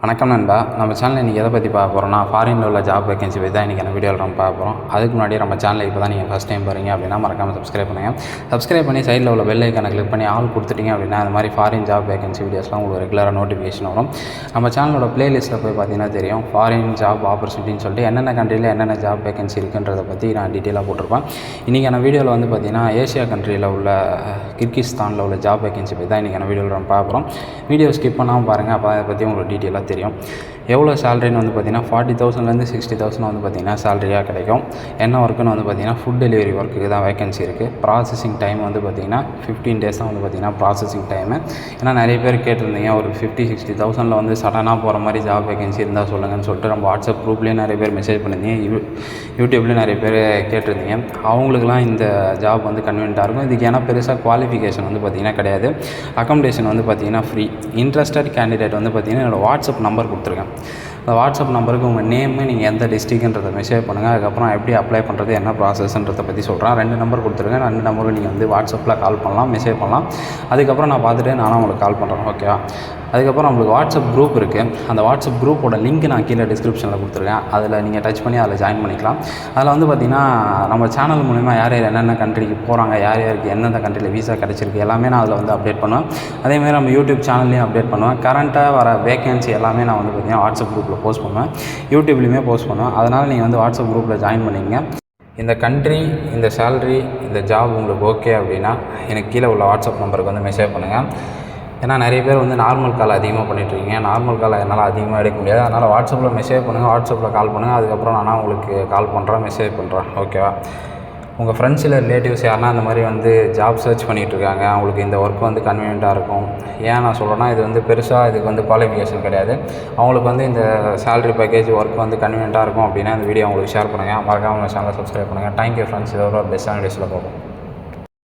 வணக்கம் நண்பா. நம்ம சேனலில் இன்றைக்கி எதை பற்றி பார்க்க போகிறோம்னா, ஃபாரினில் உள்ள ஜாப் வேகன்சி பற்றி தான் இன்றைக்கி வீடியோவில் நம்ம பார்க்க போகிறோம். அதுக்கு முன்னாடி நம்ம சேனலில் இப்போ தான் நீங்கள் ஃபஸ்ட் டைம் போகிறீங்க அப்படின்னா மறக்காமல் சப்ஸ்கிரைப் பண்ணுங்கள். சப்ஸ்கிரைப் பண்ணி சைடில் உள்ள பெல் ஐக்கானை கிளிக் பண்ணி ஆல் கொடுத்துட்டீங்க அப்படின்னா அது மாதிரி ஃபாரின் ஜாப் வேகன்சி வீடியோஸ்லாம் உங்களுக்கு ரெகுலராக நோட்டிஃபிகேஷன் வரும். நம்ம சேனலோட ப்ளேலிஸ்ட்டில் போய் பார்த்தீங்கன்னா தெரியும், ஃபாரின் ஜாப் ஆப்பர்ச்சுனிட்டின்னு சொல்லிட்டு என்னென்ன கண்ட்ரியில் என்னென்ன ஜாப் வேகன்சி இருக்குன்றதை பற்றி நான் டீட்டெயிலாக போட்டிருப்பேன். இன்றைக்கான வீடியோவில் வந்து பார்த்தீங்கன்னா ஏஷியா கண்ட்ரியில் உள்ள கிர்கிஸ்தானில் உள்ள ஜாப் வேகன்சி பற்றி தான் இன்றைக்கான வீடியோவில் நம்ம பார்க்க போகிறோம். வீடியோ ஸ்கிப் பண்ணாமல் பாருங்கள், அப்போ அதை பற்றி உங்களுக்கு டீட்டெயிலாக தெரியும். எவ்வளோ சேலரின்னு வந்து பார்த்திங்கன்னா 40,000லேருந்து 60,000 வந்து பார்த்திங்கன்னா சேலரியாக கிடைக்கும். என்ன ஒர்க்குன்னு வந்து பார்த்திங்கன்னா ஃபுட் டெலிவரி ஒர்க்குக்கு தான் வேகன்சி இருக்குது. ப்ராசஸிங் டைம் வந்து பார்த்திங்கன்னா 15 days தான் வந்து பார்த்திங்கன்னா ப்ராசஸிங் டைமு. ஏன்னா நிறைய பேர் கேட்டிருந்தீங்க, ஒரு 50-60,000 வந்து சடனாக போகிற மாதிரி ஜாப் வேகன்சி இருந்தால் சொல்லுங்கன்னு சொல்லிட்டு நம்ம வாட்ஸ்அப் குரூப்லேயே நிறைய பேர் மெசேஜ் பண்ணியிருந்தீங்க, யூடியூப்லேயும் நிறைய பேர் கேட்டிருந்தீங்க. அவங்களுக்குலாம் இந்த ஜாப் வந்து கன்வீனியண்ட்டாக இருக்கும். இதுக்கு ஏன்னா பெருசாக குவாலிஃபிகேஷன் வந்து பார்த்திங்கன்னா கிடையாது. அக்கமடேஷன் வந்து பார்த்திங்கன்னா ஃப்ரீ. இன்ட்ரெஸ்டட் கேண்டிடேட் வந்து பார்த்திங்கன்னா என்னோடய வாட்ஸ்அப் நம்பர் கொடுத்துருக்கேன். அந்த வாட்ஸ்அப் நம்பருக்கு உங்கள் நேமு, நீங்கள் எந்த டிஸ்ட்ரிக்ட்ன்றதை மெசேஜ் பண்ணுங்கள். அதுக்கப்புறம் எப்படி அப்ளை பண்ணுறது, என்ன ப்ராசஸ்ன்றதை பற்றி சொல்கிறேன். 2 நம்பர் கொடுத்துருக்கேன். 2 நம்பருக்கு நீங்கள் வந்து வாட்ஸ்அப்பில் கால் பண்ணலாம், மெசேஜ் பண்ணலாம். அதுக்கப்புறம் நான் பார்த்துட்டு நானும் உங்களுக்கு கால் பண்ணுறேன், ஓகேவா? அதுக்கப்புறம் நம்மளுக்கு வாட்ஸ்அப் குரூப் இருக்குது. அந்த வாட்ஸ்அப் குரூப்போட லிங்க் நான் கீழே டிஸ்கிரிப்ஷனில் கொடுத்துருக்கேன். அதில் நீங்கள் டச் பண்ணி அதில் ஜாயின் பண்ணிக்கலாம். அதில் வந்து பார்த்திங்கன்னா நம்ம சேனல் மூலிமா யார் யார் என்னென்ன கண்ட்ரிக்கு போகிறாங்க, யார் யாருக்கு எந்தெந்த கண்ட்ரியில் வீசா கிடச்சிருக்கு எல்லாமே நான் அதில் வந்து அப்டேட் பண்ணுவேன். அதேமாதிரி நம்ம யூடியூப் சேனல்லையும் அப்டேட் பண்ணுவேன். கரண்ட்டாக வர வேகன்சி எல்லாமே நான் வந்து பார்த்திங்கன்னா வாட்ஸ்அப் குரூப்பில் போஸ்ட் பண்ணுவேன், யூடியூப்லேயுமே போஸ்ட் பண்ணுவேன். அதனால் நீங்கள் வந்து வாட்ஸ்அப் குரூப்பில் ஜாயின் பண்ணிங்க. இந்த கண்ட்ரி, இந்த சேலரி, இந்த ஜாப் உங்களுக்கு ஓகே அப்படின்னா எனக்கு கீழே உள்ள வாட்ஸ்அப் நம்பருக்கு வந்து மெசேஜ் பண்ணுங்கள். ஏன்னா நிறைய பேர் வந்து நார்மல் கால் அதிகமாக பண்ணிட்டுருக்கீங்க. நார்மல் கால் என்னால் அதிகமாக எடுக்க முடியாது. அதனால் வாட்ஸ்அப்பில் மெசேஜ் பண்ணுங்கள், வாட்ஸ்அப்பில் கால் பண்ணுங்கள். அதுக்கப்புறம் நான் உங்களுக்கு கால் பண்ணுறேன், மெசேஜ் பண்ணுறேன், ஓகேவா? உங்கள் ஃப்ரெண்ட்ஸ் இல்லை ரிலேட்டிவ்ஸ் யாருன்னா இந்த மாதிரி வந்து ஜாப் சர்ச் பண்ணிகிட்ருக்காங்க, அவங்களுக்கு இந்த ஒர்க் வந்து கன்வீனியண்ட்டாக இருக்கும். ஏன் நான் சொல்கிறேன்னா, இது வந்து பெருசாக இதுக்கு வந்து குவாலிஃபிகேஷன் கிடையாது. அவங்களுக்கு வந்து இந்த சேலரி பேக்கேஜ் ஒர்க் வந்து கன்வீனியண்ட்டாக இருக்கும் அப்படின்னா இந்த வீடியோ அவங்களுக்கு ஷேர் பண்ணுங்கள். மறக்காமல் உங்கள் சேனலை சப்ஸ்கிரைப் பண்ணுங்கள். Thank you friends. இதோட பெஸ்ட்டான வீடியோஸில் பார்ப்போம்.